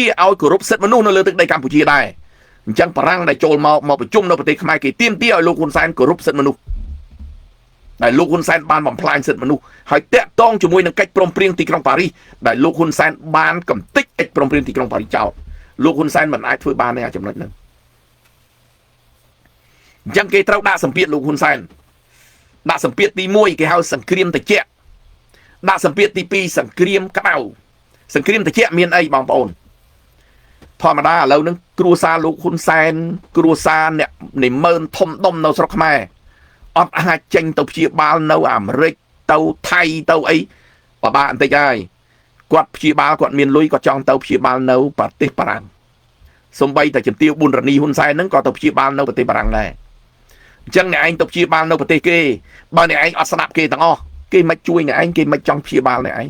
ឲ្យគោរពសិទ្ធិមនុស្សនៅលើទឹកដីកម្ពុជាដែរអញ្ចឹងបារាំងដែលចូលមកប្រជុំនៅប្រទេសខ្មែរគេទាមទារឲ្យលោកហ៊ុនសែនគោរពសិទ្ធិមនុស្សដែលលោកហ៊ុនសែនបានបំផ្លាញសិទ្ធិមនុស្សហើយតាក់ទងជាមួយនឹងកិច្ចព្រមព្រៀងទីក្រុងប៉ារីសដែលលោកហ៊ុនសែនបានកំទេចកិច្ចព្រមព្រៀងទីក្រុងប៉ារីសចោលលោកហ៊ុនសែនមិនអាចធ្វើបានទេអាចំណុចហ្នឹងអញ្ចឹងគេត្រូវដាក់សម្ពាធលោកហ៊ុនសែនដាក់សម្ពាធទី1គេហៅសង្គ្រាមត្រជាក់ដាក់សម្ពាធទី2សង្គ្រាមក្តៅសង្គ្រាមត្រជាក់មានអីបងប្អូនធម្មតាឥឡូវហ្នឹងគ្រួសារលោកហ៊ុនសែនគ្រួសារអ្នកនិមឺនធំដុំនៅស្រុកខ្មែរអត់អាចចេញទៅព្យាបាលនៅអាមេរិកទៅថៃទៅអីបបាក់បន្តិចហើយគាត់ព្យាបាលគាត់មានលុយគាត់ចង់ទៅព្យាបាលនៅប្រទេសបារាំងសំបីតែជំទាវប៊ុនរ៉ានីហ៊ុនសែនហ្នឹងក៏ទៅព្យាបាលនៅប្រទេសបារាំងដែរអញ្ចឹងអ្នកឯងទៅព្យាបាលនៅប្រទេសគេបើអ្នកឯងអត់ស្ដាប់គេទាំងអស់គេមិនជួយអ្នកឯងគេមិនចង់ព្យាបាលអ្នកឯង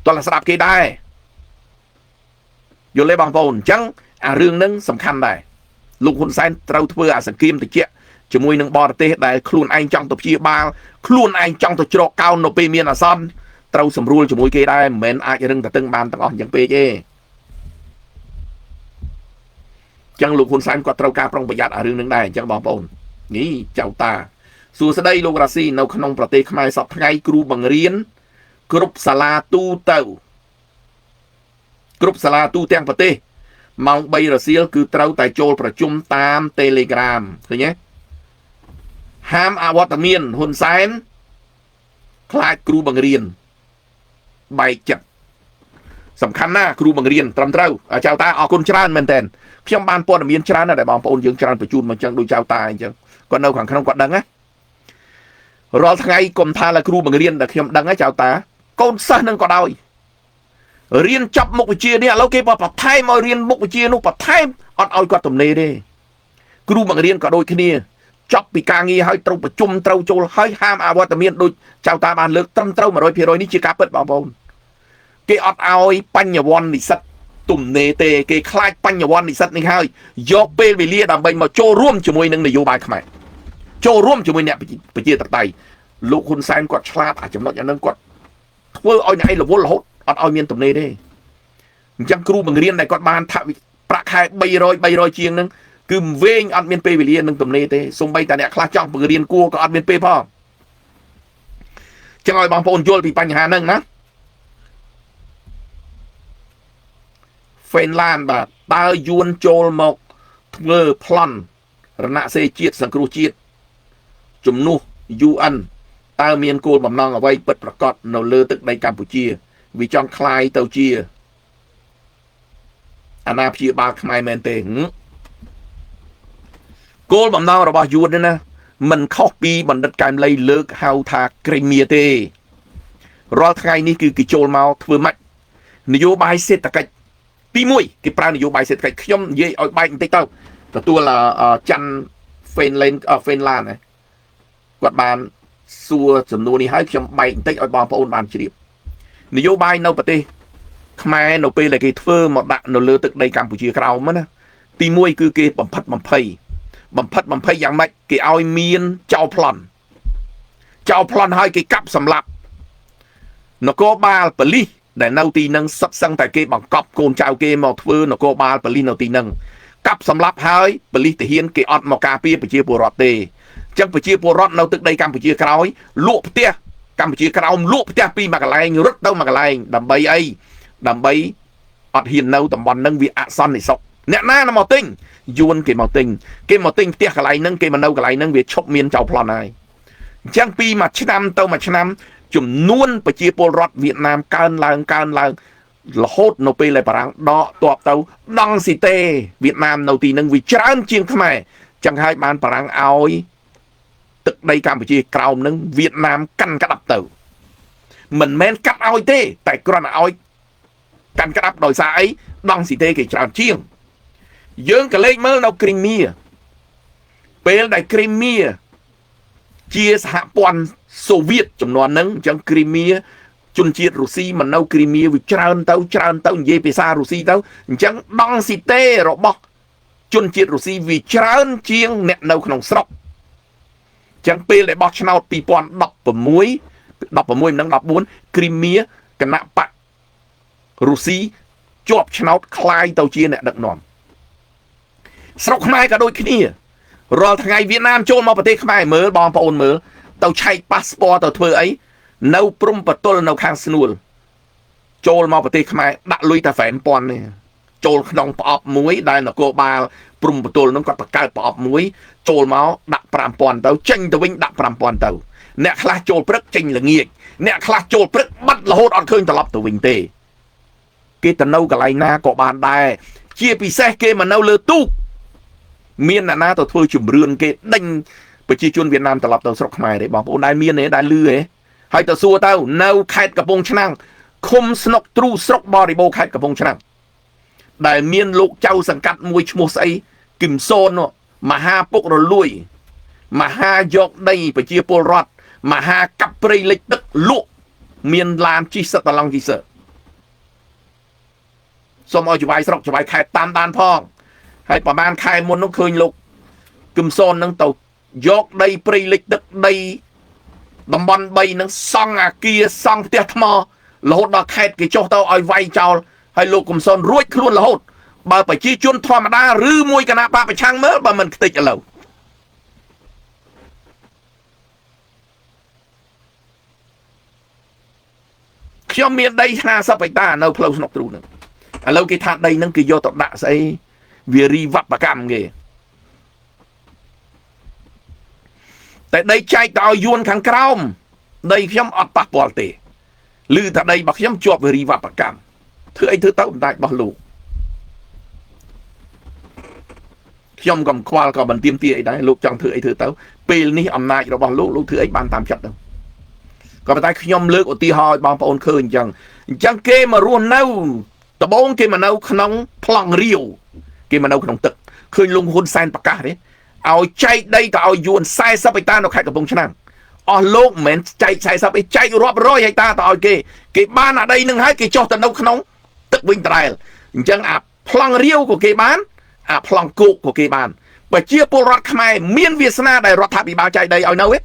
តោះស្ដាប់គេដែរយល់ទេបងប្អូនអញ្ចឹងអារឿងហ្នឹងសំខាន់ដែរលោកហ៊ុនសែនត្រូវធ្វើអាសង្គ្រាមត្រជាក់ជាមួយនឹងបរទេសដែលខ្លួនឯងចង់ទៅព្យាបាលខ្លួនឯងចង់ទៅច្រកកោននៅពេលមានអាសន្នត្រូវសម្រួលជាមួយគេដែរមិនមែនអាចរឹងតឹងបានទាំងអស់អញ្ចឹងពេកទេអញ្ចឹងលោកហ៊ុនសែនគាត់ត្រូវការប្រុងប្រយ័ត្នអារឿងហ្នឹងដែរអញ្ចឹងបងប្អូននេះចៅតាសួស្ដីលោករ៉ាស៊ីនៅក្នុងប្រទេសខ្មែរសពថ្ងៃគ្រូបង្រៀនគ្រប់សាលាទូទៅគ្រប់សាលាទូទាំងប្រទេសម៉ោង3រសៀលគឺត្រូវតែចូលប្រជុំតាម Telegram ឃើញទេហាមអវត្តមានហ៊ុនសែនខ្លាចគ្រូបង្រៀនបែកចិត្តសំខាន់ណាស់គ្រូបង្រៀនត្រឹមត្រូវចៅតាអរគុណច្រើនមែនតើខ្ញុំបានព័ត៌មានច្រើនណាស់ដែលបងប្អូនយើងច្រើនបញ្ជូនមកអញ្ចឹងដូចចៅតាអញ្ចឹងគាត់នៅខាងក្នុងគាត់ដឹងណារាល់ថ្ងៃកុំថាlàគ្រូបង្រៀនដែលខ្ញុំដឹងចៅតាកូនសិស្សនឹងក៏ដោយរៀនចប់មុខវិជ្ជានេះឥឡូវគេបើបន្ថែមឲ្យរៀនមុខវិជ្ជានោះបន្ថែមអត់ឲ្យគាត់ទំនេរទេគ្រូបង្រៀនក៏ដូចគ្នាចប់ពីការងារឲ្យត្រូវប្រជុំត្រូវចូលឲ្យហាមអវត្តមានដូចចៅតាបានលើកត្រឹមត្រូវ 100% នេះជាការពិតបងប្អូនគេអត់ឲ្យបញ្ញវន្តនិស្សិតទំនេរទេគេខ្លាចបញ្ញវន្តនិស្សិតនេះហើយយកពេលវេលាដើម្បីមកចូលរួមជាមួយនឹងនយោបាយខ្មែរចូលរួមជាមួយអ្នកប្រជាធិបតេយ្យលោកហ៊ុនសែនគាត់ឆ្លាតអាចំណុចអានឹងគាត់ធ្វើឲ្យអ្នកឯងរវល់រហូតអត់ឲ្យមានទំនេរទេអញ្ចឹងគ្រូបង្រៀនដែលគាត់បានថាប្រាក់ខែ300ជាងហ្នឹងគឺវែងអត់មានពេលវេលានឹងទំនេរទេសូម្បីតែអ្នកខ្លះចង់បង្រៀនគួរក៏អត់មានពេលផងចឹងឲ្យបងប្អូនយល់ពីបញ្ហាហ្នឹងណាហ្វេនឡានបាទតើយួនចូលមកធ្វើប្លន់រណសេរីជាតិសង្គ្រោះជាតិជំនួស UN តើមានគោលបំណងអ្វីពិតប្រាកដនៅលើទឹកដីកម្ពុជាវាចង់คลายទៅជាអាណាព្យាបាលខ្មែរមែនទេគោលបំណងរបស់យួននេះណាមិនខុសពីបណ្ឌិតកែមលីលើកហៅថាក្រេមៀទេរាល់ថ្ងៃនេះគឺគេចូលមកធ្វើម៉េចនយោបាយសេដ្ឋកិច្ចទី1គេប្រើនយោបាយសេដ្ឋកិច្ចខ្ញុំនិយាយឲ្យបែកបន្តិចទៅទទួលច័ន្ទហ្វេនឡានគាត់បានសួរចំនួននេះឲ្យខ្ញុំបែកបន្តិចឲ្យបងប្អូនបានជ្រាបនយោបាយនៅប្រទេសខ្មែរនៅពេលដែលគេធ្វើមកដាក់នៅលើទឹកដីកម្ពុជាក្រោមណាទី1គឺគេបំផិតបំភ័យយ៉ាងម៉េចគេឲ្យមានចោលប្លន់ឲ្យគេកាប់សម្លាប់នគរបាលប៉ូលីសដែលនៅទីនឹងសិតសឹងតែគេបង្កប់កូនចៅគេមកធ្វើនគរបាលប៉ូលីសនៅទីនឹងកាប់សម្លាប់ហើយប៉ូលីសទាហានគេអត់មកការពារប្រជាពលរដ្ឋទេអញ្ចឹងប្រជាពលរដ្ឋនៅទឹកដីកម្ពុជាក្រោយលក់ផ្ទះកម្ពុជាក្រោមលក់ផ្ទះពីមួយកន្លែងរត់ទៅមួយកន្លែងដើម្បីអីដើម្បីអត់ហ៊ាននៅតំបន់ហ្នឹងវាអសន្តិសុខអ្នកណាមកទិញយួនគេមកទិញផ្ទះកន្លែងហ្នឹងគេមកនៅកន្លែងហ្នឹងវាឈប់មានចោលប្លន់ហើយអញ្ចឹងពីមួយឆ្នាំទៅមួយឆ្នាំចំនួនប្រជាពលរដ្ឋវៀតណាមកើនឡើងរហូតនៅពេលដែលបារាំងដកទ័ពទៅដង់ស៊ីតេវៀតណាមនៅទីហ្នឹងវាច្រើនជាងខ្មែរចឹងហើយបានបារាំងឲ្យទឹកដីកម្ពុជាក្រោមនឹងវៀតណាមកាន់ក្តាប់ទៅមិនមែនកាត់ឲ្យទេតែគ្រាន់តែឲ្យកាន់ក្តាប់ដោយសារអីដង់ស៊ីតេគេច្រើនជាងយើងក៏លេចមើលនៅគ្រីមៀពេលដែលគ្រីមៀជាសហព័ន្ធសូវៀតចំនួនហ្នឹងអញ្ចឹងគ្រីមៀជនជាតិរុស្ស៊ីមកនៅគ្រីមៀវាច្រើនទៅនិយាយភាសារុស្ស៊ីទៅអញ្ចឹងដង់ស៊ីតេរបស់ជនជាតិរុស្ស៊ីវាច្រើនជាងអ្នកនៅក្នុងស្រុកចឹងពេលដែលបោះឆ្នោត2016មិនដឹង14គ្រីមៀគណៈបករុស្ស៊ី ជាប់ឆ្នោតคล้ายទៅជាអ្នកដឹកនាំស្រុកខ្មែរក៏ដូចគ្នារាល់ថ្ងៃវៀតណាមចូលមកប្រទេសខ្មែរមើលបងប្អូនមើលទៅឆែកប៉ាសពតទៅធ្វើអីនៅព្រំប្រទល់នៅខាងស្នួលចូលមកប្រទេសខ្មែរដាក់លុយតែ5,000នេះចូលក្នុងប្រអប់មួយដែលនគរបាលព្រំប្រទល់នោះគាត់បង្កើតប្រអប់មួយចូលមកដាក់5,000ទៅចេញទៅវិញដាក់5,000ទៅអ្នកខ្លះចូលព្រឹកចេញល្ងាចអ្នកខ្លះចូលព្រឹកបាត់រហូតអត់ឃើញត្រឡប់ទៅវិញទេគេទៅនៅកន្លែងណាក៏បានដែរជាពិសេសគេមកនៅលើទូកមានអ្នកណាទៅធ្វើជំរឿនគេដេញប្រជាជនវៀតណាមត្រឡប់ទៅស្រុកខ្មែរទេបងប្អូនដែលមានទេដែលលឺទេហើយទៅសួរទៅនៅខេត្តកំពង់ឆ្នាំងឃុំស្នុកទ្រូស្រុកបរិបូរខេត្តកំពង់ឆ្នាំងដែលមានលោកចៅសង្កាត់មួយឈ្មោះស្អីគឹមសូនមហាពុករលួយមហាយកដីប្រជាពលរដ្ឋមហាកាប់ព្រៃលិចទឹកលក់មានឡានជិះសឹកតឡង់ជិះសឹកសូមឲ្យច្បាយស្រុកច្បាយខេត្តតាមដានផងហើយប្រហែលខែមុននោះឃើញលោកគឹមសូននឹងទៅយកដីព្រៃលិចទឹកដីតំបន់3នឹងសង់អាគារសង់ផ្ទះថ្មរហូតដល់ខេត្តគេចុះទៅឲ្យវាយចោលហើយលោកគឹមសូនរួចខ្លួនរហូតបើប្រជាជនធម្មតាឬមួយគណៈបកប្រឆាំងមើលបើមិនខ្ទេចឥឡូវខ្ញុំមានដី50ហិកតានៅផ្លូវស្នុកទ្រូនឹងឥឡូវគេថាដីនឹងគេយកទៅដាក់ស្អីវារីវប្បកម្មគេតែដីចែកទៅឲ្យយួនខាងក្រោមដីខ្ញុំអត់ប៉ះពាល់ទេឮថាដីរបស់ខ្ញុំជាប់វារីវប្បកម្មធ្វើអីធ្វើទៅមិនដាច់របស់លោកខ្ញុំក៏ខ្វល់ក៏មិនទៀមទាអីដែរលោកចង់ធ្វើអីធ្វើទៅពេលនេះអំណាចរបស់លោកធ្វើអីបានតាមចិត្តទៅក៏ប៉ុន្តែខ្ញុំលើកឧទាហរណ៍ឲ្យបងប្អូនឃើញអញ្ចឹងគេមករស់នៅដំបូងគេមកនៅក្នុងប្លង់រាវគេមកនៅក្នុងទឹកឃើញលោកហ៊ុនសែនប្រកាសទេឲ្យចែកដីទៅឲ្យយួន40ហិកតានៅខេត្តកំពង់ឆ្នាំងអស់លោកមិនមែនចែក40ឯងចែករាប់រយហិកតាទៅឲ្យគេបានអាដីនឹងហើយគេចុះទៅនៅក្នុងទឹកវិញដដែលអញ្ចឹងអាប្លង់រាវក៏គេបានអាប្លង់គោកក៏គេបានប្រជាពលរដ្ឋខ្មែរមានវាសនាដែលរដ្ឋាភិបាលចែកដីឲ្យនៅទេ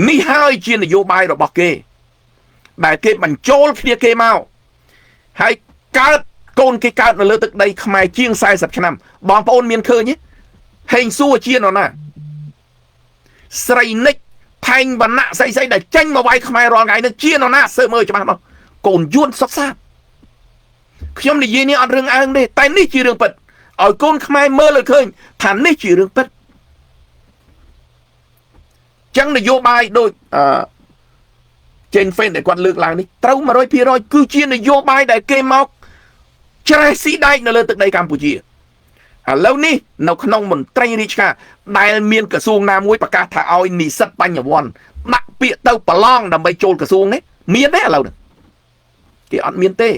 នេះហើយជានយោបាយរបស់គេដែលគេបញ្ចូលគ្នាគេមកហើយកើតកូនគេកើតនៅលើទឹកដីខ្មែរជាង40ឆ្នាំបងប្អូនមានឃើញទេហេងសួរជានរណាស្រីនិចផែងវណ្ណៈស្អីដែលចេញមកវាយខ្មែររាល់ថ្ងៃនេះជានរណាសើមើលច្បាស់មកកូនយួនសុកសាបខ្ញុំនិយាយនេះអត់រឿងអើងទេតែនេះជារឿងពិតឲ្យកូនខ្មែរមើលឲ្យឃើញថានេះជារឿងពិតចឹងនយោបាយដូចចេនហ្វេនដែលគាត់លើកឡើងនេះត្រូវ 100% គឺជានយោបាយដែលគេមកច្រេះស៊ីដែកនៅលើទឹកដីកម្ពុជាឥឡូវនេះនៅក្នុងមន្ត្រីរាជការដែលមានក្រសួងណាមួយប្រកាសថាឲ្យនិស្សិតបញ្ញវន្តដាក់ពាក្យទៅប្រឡងដើម្បីចូលក្រសួងនេះមានទេឥឡូវនេះគេអត់មានទេ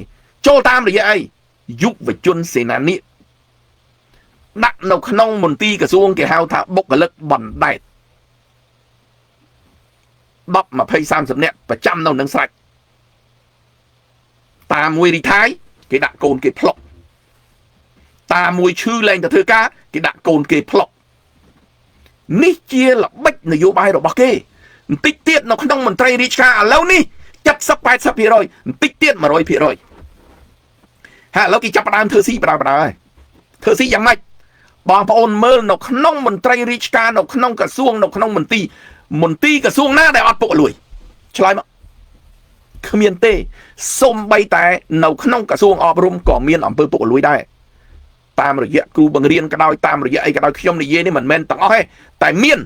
ចូលតាមរយៈអីយុវជនសេនានីដាក់នៅក្នុងមន្ទីរក្រសួងគេហៅថាបុគ្គលិកបណ្ដែត10 20 30នាក់ប្រចាំនៅនឹងស្រេចតាមួយរីថៃគេដាក់កូនគេផ្លុកតាមួយឈឺលែងទៅធ្វើការគេដាក់កូនគេផ្លុកនេះជាល្បិចនយោបាយរបស់គេបន្តិចទៀតនៅក្នុងមន្ត្រីរាជការឥឡូវនេះ 70-80% បន្តិចទៀត 100% ហើយឥឡូវគេចាប់ផ្ដើមធ្វើស៊ីបដៅហើយធ្វើស៊ីយ៉ាងម៉េចបងប្អូនមើលនៅក្នុងមន្ត្រីរាជការនៅក្នុងក្រសួងនៅក្នុងមន្ទីរក្រសួងណាដែលអត់ពុករលួយឆ្លើយមកគ្មានទេសូម្បីតែនៅក្នុងក្រសួងអប់រំក៏មានអំពើពុករលួយដែរតាមរយៈគ្រូបង្រៀនក៏ដោយតាមរយៈអីក៏ដោយខ្ញុំនិយាយនេះមិនមែនទាំងអស់ទេតែមាន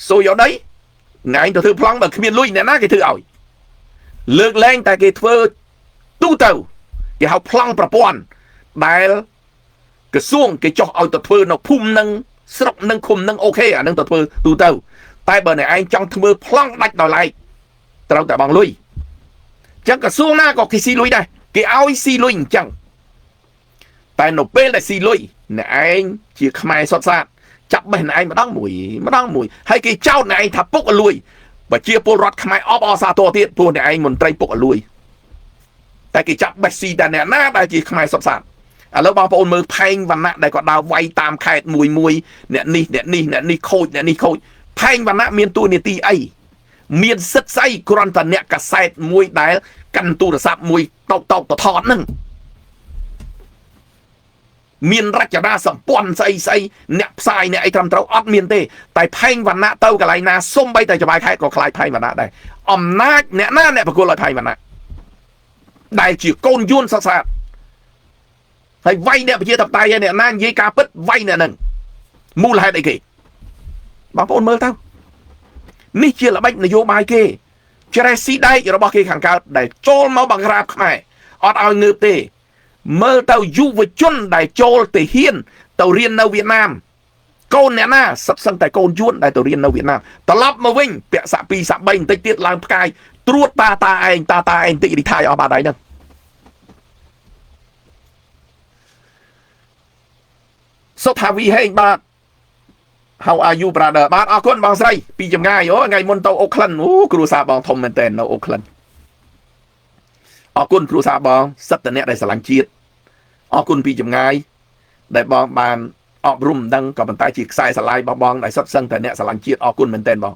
សូយកដីថ្ងៃទៅធ្វើប្លង់បើគ្មានលុយអ្នកណាគេធ្វើឲ្យលើកលែងតែគេធ្វើទូទៅគេហៅប្លង់ប្រព័ន្ធដែលក្រសួងគេចោះឲ្យទៅធ្វើនៅភូមិនឹងស្រុកនឹងឃុំនឹងអូខេអានឹងទៅធ្វើទូទៅតែបើអ្នកឯងចង់ធ្វើប្លង់ដាច់ដោយឡែកត្រូវតែបងលុយអញ្ចឹងក្រសួងណាក៏គេស៊ីលុយដែរគេឲ្យស៊ីលុយអញ្ចឹងតែនៅពេលដែលស៊ីលុយអ្នកឯងជាខ្មែរសុទ្ធសាធចាប់បេះអ្នកឯងម្ដងមួយហើយគេចោទអ្នកឯងថាពុករលួយប្រជាពលរដ្ឋខ្មែរអបអរសាទរទៀតព្រោះអ្នកឯងមន្ត្រីពុករលួយតែគេចាប់បេះស៊ីតែអ្នកណាដែលជាខ្មែរសុទ្ធសាធឥឡូវបងប្អូនមើលផែងវណ្ណៈដែលគាត់ដើរវាយតាមខេត្តមួយអ្នកនេះខូចផែងវណ្ណៈមានតួនាទីអី មានសិទ្ធិស្អីគ្រាន់តែអ្នកកាសែតមួយដែលកាន់ទូរស័ព្ទមួយតោកតថតហ្នឹងមានរចនាសម្ព័ន្ធស្អីអ្នកផ្សាយអ្នកអីត្រឹមត្រូវអត់មានទេតែផែងវណ្ណៈទៅកន្លែងណាសុំបីតែច្បាយខេត្តក៏ខ្លាយផែងវណ្ណៈដែរអំណាចអ្នកណាអ្នកប្រគល់ឲ្យផែងវណ្ណៈដែលជាកូនយួនសសាហើយវាយអ្នកប្រជាធិបតេយ្យអ្នកណានិយាយការពិតវាយអ្នកហ្នឹងមូលហេតុអីគេបងប្អូនមើលទៅនេះជាល្បិចនយោបាយគេច្រេះស៊ីដែករបស់គេខាងកើតដែលចូលមកបង្ក្រាបខ្មែរអត់ឲ្យងើបទេមើលទៅយុវជនដែលចូលទៅហ៊ានទៅរៀននៅវៀតណាមកូនអ្នកណាសិតសឹងតែកូនយួនដែលទៅរៀននៅវៀតណាមត្រឡប់មកវិញពាក់សាក់2សាក់3បន្តិចទៀតឡើងផ្កាយត្រួតតាឯងបន្តិចរីថៃអស់បាត់ហើយហ្នឹងសុថាវីហេងបាទ How are you brother បាទអរគុណបងស្រីពីចម្ងាយអូថ្ងៃមុនទៅអូក្លិនអូគ្រូសាបងធំមែនតើនៅអូក្លិនអរគុណគ្រូសាបងសិតតអ្នកដែលស្រឡាញ់ជាតិអរគុណពីចម្ងាយដែលបងបានអប់រំដឹងក៏ប៉ុន្តែជាខ្សែស្រឡាយរបស់បងដែលសុទ្ធសឹងតែអ្នកស្រឡាញ់ជាតិអរគុណមែនតើបង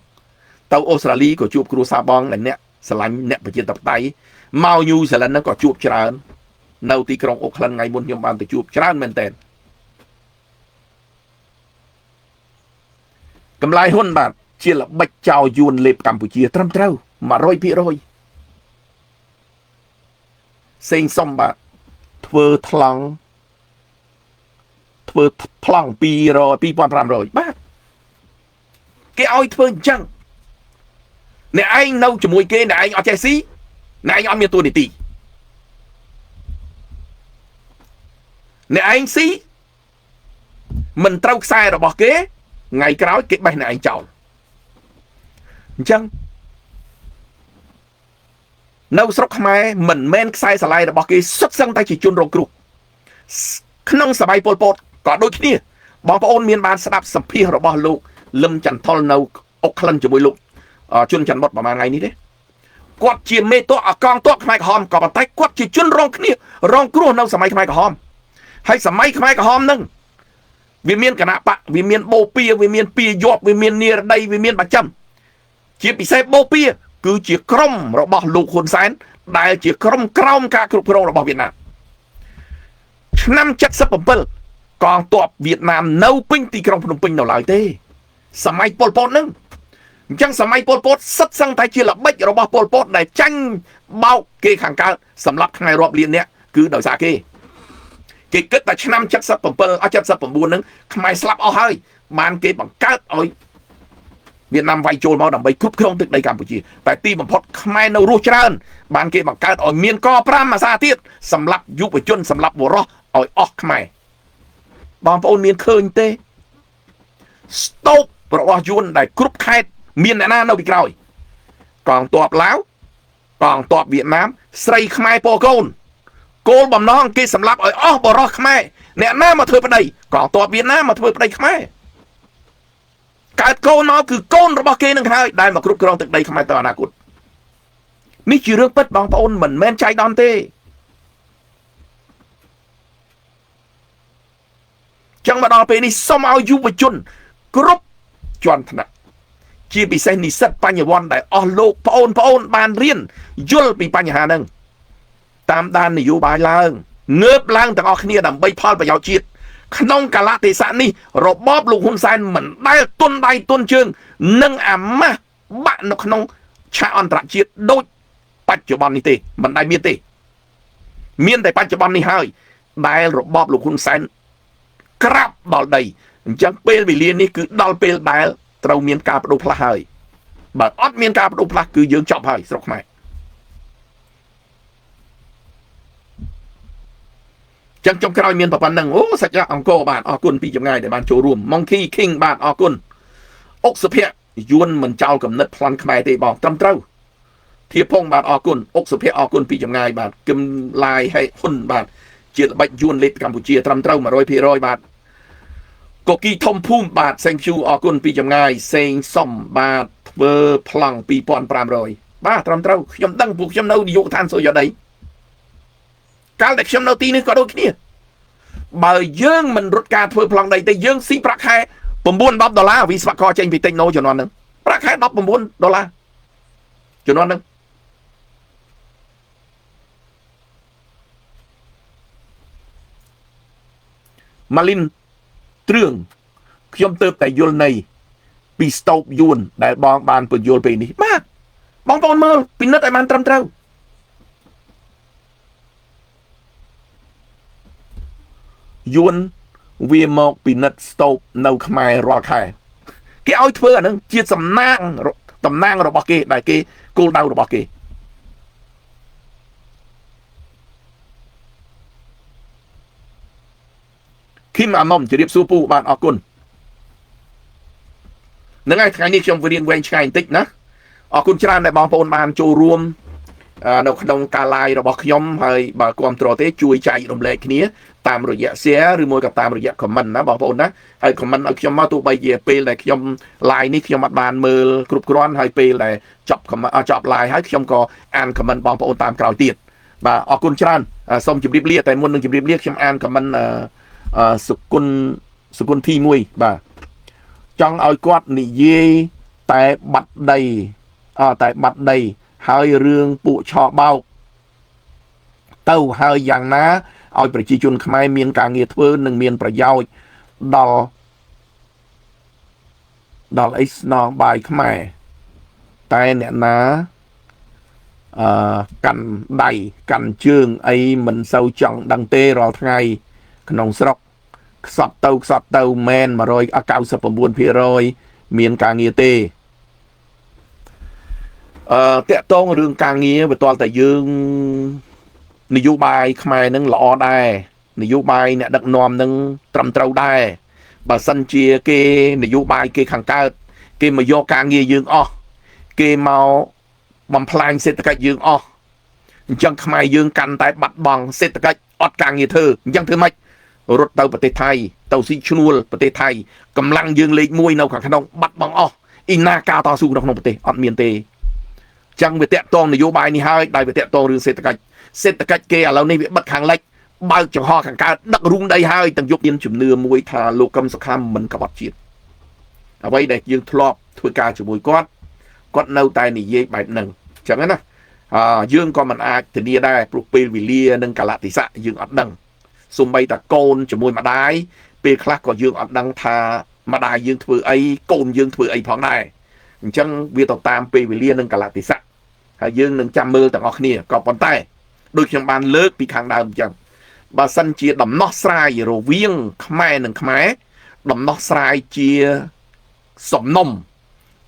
ទៅអូស្ត្រាលីក៏ជួបគ្រូសាបងដែលអ្នកស្រឡាញ់អ្នកប្រជាធិបតេយ្យមកញូហ្សេឡង់ហ្នឹងក៏ជួបច្រើននៅទីក្រុងអូក្លិនថ្ងៃមុនខ្ញុំបានទៅជួបច្រើនមែនតើកម្លាយហ៊ុនបាទជាល្បិចចោលយួនលេបកម្ពុជាត្រឹមត្រូវ 100% សេងសុំបាទធ្វើថ្លង់2500បាទគេឲ្យធ្វើអញ្ចឹងអ្នកឯងនៅជាមួយគេអ្នកឯងអត់ចេះស៊ីអ្នកឯងអត់មានតួនាទីអ្នកឯងស៊ីមិនត្រូវខ្សែរបស់គេថ្ងៃក្រោយគេបេះអ្នកឯងចោលអញ្ចឹងនៅស្រុកខ្មែរមិនមែនខ្សែស្រឡាយរបស់គេសុទ្ធសឹងតែជាជនរងគ្រោះក្នុងសម័យប៉ុលពតក៏ដូចគ្នាបងប្អូនមានបានស្ដាប់សម្ភាសរបស់លោកលឹមចន្ទថុលនៅអុកក្លិនជាមួយលោកជុនច័ន្ទបុតប្រហែលថ្ងៃនេះទេគាត់ជាមេតកអកងតកខ្មែរក្រហមក៏ប៉ុន្តែគាត់ជាជនរងគ្រោះនៅសម័យខ្មែរក្រហមហើយសម័យខ្មែរក្រហមហ្នឹងវាមានគណៈបកវាមានបូព៌ាវាមានពាយប់វាមាននារដីវាមានបច្ចឹមជាពិសេសបូព៌ាគឺជាក្រុមរបស់លោកហ៊ុនសែនដែលជាក្រុមក្រោមការគ្រប់គ្រងរបស់វៀតណាមឆ្នាំ77កងទ័ពវៀតណាមនៅពេញទីក្រុងភ្នំពេញនៅឡើយទេសម័យប៉ុលពតហ្នឹងអញ្ចឹងសម័យប៉ុលពតសិតសឹងតែជាល្បិចរបស់ប៉ុលពតដែលចាញ់បោកគេខាងកើតសម្រាប់ថ្ងៃរាប់លានអ្នកគឺដោយសារគេគិតតែឆ្នាំ77អស់79ហ្នឹងខ្មែរស្លាប់អស់ហើយបានគេបង្កើតឲ្យវៀតណាមវាយចូលមកដើម្បីគ្រប់គ្រងទឹកដីកម្ពុជាតែទីបំផុតខ្មែរនៅរស់ច្រើនបានគេបង្កើតឲ្យមានក5អាសាទៀតសម្រាប់យុវជនសម្រាប់បុរសឲ្យអស់ខ្មែរបងប្អូនមានឃើញទេស្តុករបស់យួនដែលគ្រប់ខេត្តមានអ្នកណានៅពីក្រោយកងទ័ពឡាវកងទ័ពវៀតណាមស្រីខ្មែរពោកូនគោលបំណងគេសម្លាប់ឲ្យអស់បរោះខ្មែរអ្នកណាមកធ្វើប្តីកងទ័ពវៀតណាមមកធ្វើប្តីខ្មែរកើតកូនមកគឺកូនរបស់គេនឹងហើយដែលមកគ្រប់គ្រងទឹកដីខ្មែរទៅអនាគតនេះជារឿងពិតបងប្អូនមិនមែនចៃដន្យទេចឹងមកដល់ពេលនេះសូមឲ្យយុវជនគ្រប់ជាន់ថ្នាក់ជាពិសេសនិស្សិតបញ្ញវន្តដែលអស់លោកប្អូនបានរៀនយល់ពីបញ្ហាហ្នឹងតាមដាននយោបាយឡើងងើបឡើងទាំងអស់គ្នាដើម្បីផលប្រយោជន៍ជាតិក្នុងកាលៈទេសៈនេះរបបលោកហ៊ុនសែនមិនដែលទុនដៃទុនជើងនឹងអាម៉ាស់បាក់នៅក្នុងឆាកអន្តរជាតិដូចបច្ចុប្បន្ននេះទេមិនដែលមានទេមានតែបច្ចុប្បន្ននេះហើយដែលរបបលោកហ៊ុនសែនក្រាបដល់ដីអញ្ចឹងពេលវេលានេះគឺដល់ពេលដែលត្រូវមានការបដូរផ្លាស់ហើយបើអត់មានការបដូរផ្លាស់គឺយើងចប់ហើយស្រុកខ្មែរចឹងចុងក្រោយមានប៉ុណ្ណឹងអូសច្ចៈអង្គរបាទអរគុណពីចម្ងាយដែលបានចូលរួម Monkey King បាទអរគុណអុកសុភ័ក្រយួនមិនចោលកំណត់ប្លន់ខ្មែរទេបងត្រឹមត្រូវធៀបពងបាទអរគុណអុកសុភ័ក្រអរគុណពីចម្ងាយបាទគឹមឡាយហេហ៊ុនបាទជាល្បិចយួនលេបកម្ពុជាត្រឹមត្រូវ 100% បាទកូគីធំភូមិបាទ thank you អរគុណពីចម្ងាយសេងសំបាទធ្វើប្លង់ 2500 បាទត្រឹមត្រូវខ្ញុំដឹងពួកខ្ញុំនៅនាយកដ្ឋានសុយោដីកាលតែខ្ញុំនៅទីនេះក៏ដូចគ្នាបើយើងមិនរត់ការធ្វើប្លង់ដីទេយើងស៊ីប្រាក់ខែ$9-10វិស្វករចេញពីតិចណូជំនាន់ហ្នឹងប្រាក់ខែ$19 cho nó nâng Malin trường khiêm tớp tại yul này bị stop yun đại bong bàn của yul bị ní má bong bong mơ bị nứt tại man trầm trâu yun vì một bị nứt stop nâu khmai rọ khai cái oi thưa nữa chia tầm nang rồi bọc kê đại kê cô đau rồi bọc kê khi mà mong chỉ điệp su pu bạn ở côn nếu ngày tháng này trong vừa điện quen ngày tích ná ở côn tràn đại bong bồn bàn châu ruộng đâu đông cà lai rồi bọc nhóm hay bà con trò tế chui chạy đồng lệ kia tam rồi dạ xé rồi mua gặp tam rồi dạ của mình ná bong bồn ná hay của mình ở trong máu tụ bây giờ pe là trong lai ní trong mặt bàn mờ cục cron hay pe là chọc lai hay trong có ăn của mình bong bồn tam cào tiệt và ở côn tràn xong chụp điệp lia tại muôn đừng chụp điệp lia trong ăn của mình sự quân thi mùi bà trong oi quát nị dê tại bạch đầy hơi rương bụ cho bao tàu hơi dạng ná oi bởi chi chun khmai miền cả nghiệp thơ nâng miền bởi giao đo ấy nó bài khmai tại nẹ ná cằn đầy cằn chương ấy mình sâu trọng đăng tê rồi ngày nông sọc sọt tàu men mà rồi cao sập buồn phía rồi miền càng nghĩa tê tệ tôn rương càng nghĩa về toàn tại dương nị du bài khmai nâng lọ đài nị du bài nè đặc nòm nâng trầm trâu đài bà sân chia kê nị du bài kê khẳng cao kê mà do càng nghĩa dương kê màu bằng plan sẽ tất cả dương chẳng khmai dương căn tại bắt bằng sẽ tất cả càng nghĩa thơ chẳng thơ mạchรถเตาประเทศไทยเตาซิชนูลประเทศไทยกำลังยืนเล็กมวยนขังขนมบัดบังอินากาต่อสู้นขนมประเทศอัดเมียนเตจังไปแตะตองนโยบายนี้ให้ได้ไปแตะตองเรื่องเศรษฐกิจเกย์เราในบัดขังเล็กบ้าจังห่อขังการดักรุ่งได้ให้ตั้งยกยินจุ่มเนื้อมวยทาโลกำสคามมันกบฏจีดเอาไว้เด็กยืนทลอบถวยการจุ่มมวยก้อนเน่าตายในเย่ใบหนึ่งจังนั้นนะยืนก็มันอาจจะดีได้ปลุกเปวิเลียนึงกะละติสะยืนอัดดังสมัยแต่โกนจะมวยมาได้เปคลักก็ยืงอัดดังทามาได้ยืงถือไอ้โกนยืงถือไอ้พ้องได้จังเวียต่อตามเปวิเลียนึงกะละติสะยืงหนึ่งจำมือต่างออกเนี่ยก็ปนใต้โดยเชียงบานเลิกปีคางดาวจังบาสันเจียดำนอสไลโรเวียงขมายหนึ่งขมายดำนอสไลเจียสมนม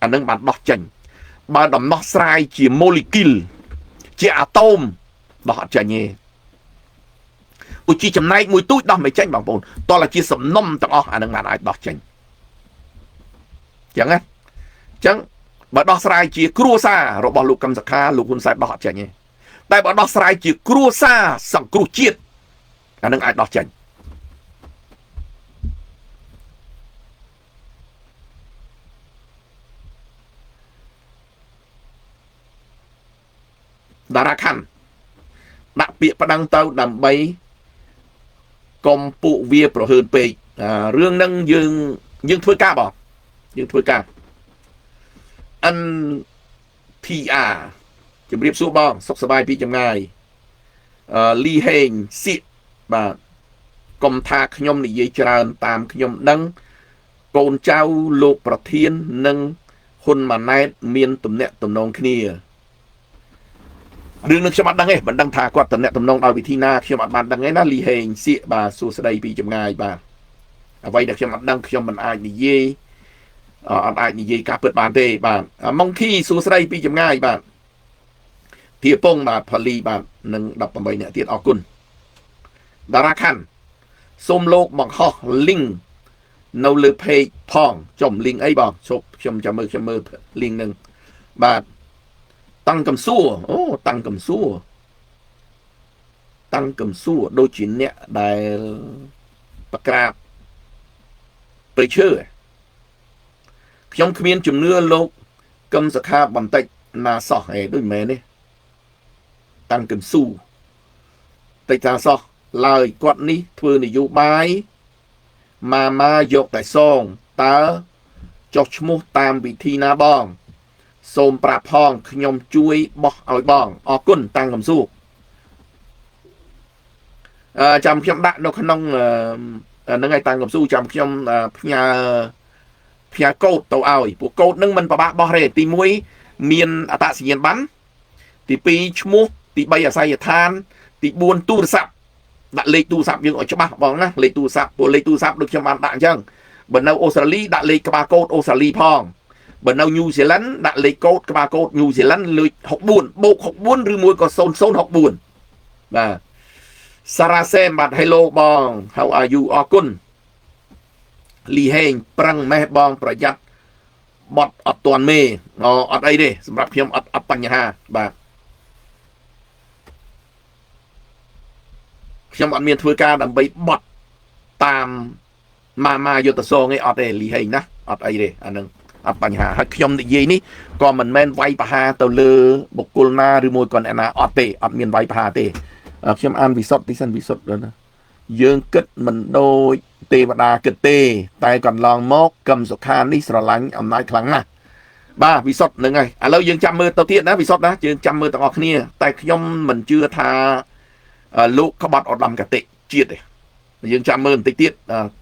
อันนั้นบานดอกจังบาดำนอสไลเจียโมเลกุลเจียอะตอมดอกจังเนี่ยอุจิจำนายมวยตุ้ยดอกไม่เจ๊งบางปนตอนละเจียสมนมต่างออกอันนั้นบานไอ้ดอกจังอย่างงั้นจังบาดอกสไลเจียครัวซาเราบอกลูกกำสักขาลูกคุณใส่ดอกจังเนี่ยแต่บาดอกสไลเจียครัวซาสังครูจีดอันนั้นไอ้ดอกจังดาราคันดักเปียประดังเต้าดำใบกอมปูเวียประเฮินเปย์เรื่องนั้นยังถ้วยกาบอกยังถ้วยกาอันพีอาร์จะเรียบสู้บ้องสกสบายพี่จำง่ายลีเฮงสิบากรมทาขยมในเยจรานตามขยมนังโกนเจ้าโลกประเทียนนังคนมาในเมียนตุ่มเนะตุ่มนองขี้เรื่องนึกฉบับดังไงมันดังทากว่าตุ่มเนะตุ่มนองเอาวิธีหน้าฉบับมันดังไงนะลีเฮงสิบาสู้สดายพี่จำง่ายบาเอาไว้เด็กฉบับดังขยมมันอายในเย่อายในเย่กาเปิดบานเตบานมองขี้สู้สดายพี่จำง่ายบานเทียป้งบาพลีบานนังดับไปเนี่ยเทียนออกกุลดาราคันส้มโลกบังฮอลิงนาวเลเพย์พองจมลิงไอ้บอกชกชมจมือลิงหนึ่งบาทตั้งกำสู้โอ้ตั้งกำสู้โดยจินเนี่ยได้ประกาศไปเชื่อขยมขมิ้นจุ่มเนื้อโลกกำสักขาบันเตนาสอให้ด้วยแม่เนี่ยตั้งกำสู้แต่ตาสอลายกอดนี้เพื่อนอยู่ใบมายกแต่ซองตาจอกชมูตามวิธีนาบอง សូមប្រាប់ផងខ្ញុំជួយបោះឲ្យបងអរគុណតាំងកំស៊ូចាំខ្ញុំដាក់នៅក្នុងហ្នឹងហើយតាំងកំស៊ូចាំខ្ញុំផ្ញើកូដទៅឲ្យពួកកូដហ្នឹងមិនប្របាក់បោះទេទី1មានអត្តសញ្ញាណប័ណ្ណទី2ឈ្មោះទី3អាស័យដ្ឋានទី4ទូរស័ព្ទដាក់លេខទូរស័ព្ទយើងឲ្យច្បាស់បងណាលេខទូរស័ព្ទពួកលេខទូរស័ព្ទដូចខ្ញុំបានដាក់អញ្ចឹងបើនៅអូស្ត្រាលីដាក់លេខក្បាលកូដអូស្ត្រាលីផងបើនៅញូហ្សេឡង់ដាក់លេខកូដក្បាលកូដញូហ្សេឡង់លេខ64បូក64ឬមួយក៏0064បាទសារ៉ាសេមបាទ Hello បង How are you អរគុណលីហេងប្រឹងម៉េះបងប្រយ័ត្នបត់អត់ទាន់មេអត់អីទេសម្រាប់ខ្ញុំអត់បញ្ហាបាទខ្ញុំអត់មានធ្វើការដើម្បីបត់តាមម៉ាយុទ្ធសងឯអត់ទេលីហេងណាអត់អីទេអានឹងអត់បញ្ហាហើយខ្ញុំនិយាយនេះក៏មិនមែនវាយប្រហារទៅលើបុគ្គលណាឬមួយក៏អ្នកណាអត់ទេអត់មានវាយប្រហារទេខ្ញុំអានវិសុទ្ធទីសិនវិសុទ្ធណាយើងគិតមិនដូចទេវតាគិតទេតែកន្លងមកកឹមសុខានេះស្រឡាញ់អំណាចខ្លាំងណាស់បាទវិសុទ្ធហ្នឹងហើយឥឡូវយើងចាំមើលទៅទៀតណាវិសុទ្ធណាយើងចាំមើលទាំងអស់គ្នាតែខ្ញុំមិនជឿថាលោកក្បត់ឧត្តមកតិជាតិទេយើងចាំមើលបន្តិចទៀត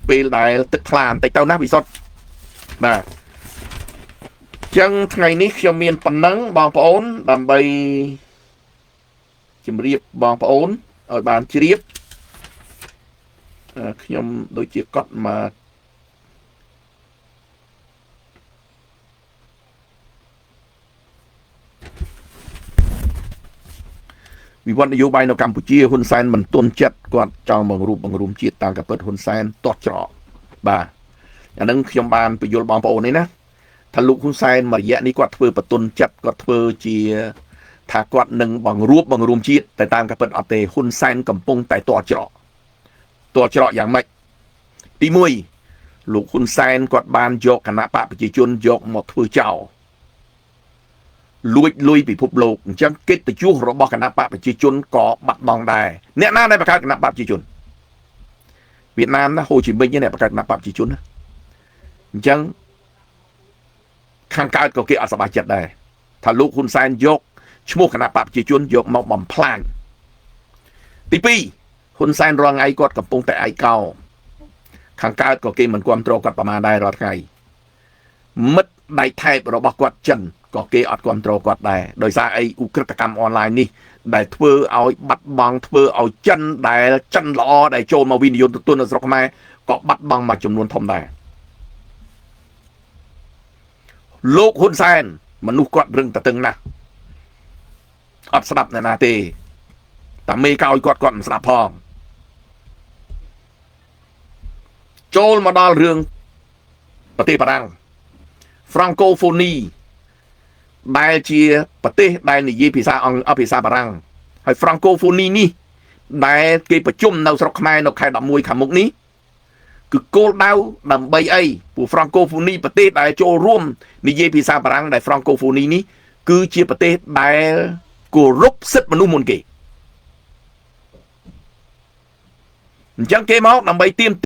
ពេលដែលទឹកថ្លាបន្តិចទៅណាវិសុទ្ធបាទចឹងថ្ងៃនេះខ្ញុំមានប៉ុណ្ណឹងបងប្អូនដើម្បីជម្រាបបងប្អូនឲ្យបានជ្រាបខ្ញុំដូចជាកត់មកវិវត្តនយោបាយនៅកម្ពុជាហ៊ុនសែនមិនទាន់ចិត្តគាត់ចង់បង្រួបជាតិតាមកាពិតហ៊ុនសែនទាស់ច្រកបាទអានឹងខ្ញុំបានបញ្យល់បងប្អូននេះណាថាលោកហ៊ុនសែនមួយរយៈនេះគាត់ធ្វើបន្ទន់ចិត្តគាត់ធ្វើជាថាគាត់នឹងបង្រួបជាតិតែតាមកាពិតអត់ទេហ៊ុនសែនកំពុងតែទាស់ច្រកយ៉ាងម៉េចទី1លោកហ៊ុនសែនគាត់បានយកគណៈបកប្រជាជនយកមកធ្វើចោលលួចលុយពិភពលោកអញ្ចឹងកិត្តិយសរបស់គណៈបកប្រជាជនក៏បាត់បង់ដែរអ្នកណាដែលបង្កើតគណៈបកប្រជាជនវៀតណាមណាហូជីមិញអ្នកបង្កើតគណៈបកប្រជាជនណាអញ្ចឹងខាងកើតក៏គេអត់សប្បាយចិត្តដែរថាលោកហ៊ុនសែនយកឈ្មោះគណៈបកប្រជាជនយកមកបំផ្លាញទី2ហ៊ុនសែនរងថ្ងៃគាត់កំពុងតែឯកោខាងកើតក៏គេមិនគ្រប់គ្រងគាត់ប្រមាណដែររាល់ថ្ងៃមិត្តដៃថែបរបស់គាត់ចិនក៏គេអត់គ្រប់គ្រងគាត់ដែរដោយសារអីឧក្រិដ្ឋកម្មអនឡាញនេះដែលធ្វើឲ្យបាត់បង់ធ្វើឲ្យចិនដែលចិនល្អដែលចូលមកវិនិយោគទុននៅស្រុកខ្មែរក៏បាត់បង់មួយចំនួនធំដែរលោកហ៊ុនសែនមនុស្សគាត់រឹងតឹងណាស់អត់ស្ដាប់អ្នកណាទេតែមេកោយគាត់មិនស្ដាប់ផងចូលមកដល់រឿងប្រទេសបារាំង Francophonie ដែលជាប្រទេសដែលនិយាយភាសាភាសាបារាំងហើយ Francophonie នេះដែលគេប្រជុំនៅស្រុកខ្មែរនៅខែ11ខាងមុខនេះគឺគោលដៅដើម្បីអីពួក Francophonie ប្រទេសដែលចូលរួមនិយាយភាសាបារាំងដែល Francophonie នេះគឺជាប្រទេសដែលគោរពសិទ្ធិមនុស្សមុនគេអញ្ចឹងគេមកដើម្បីទាម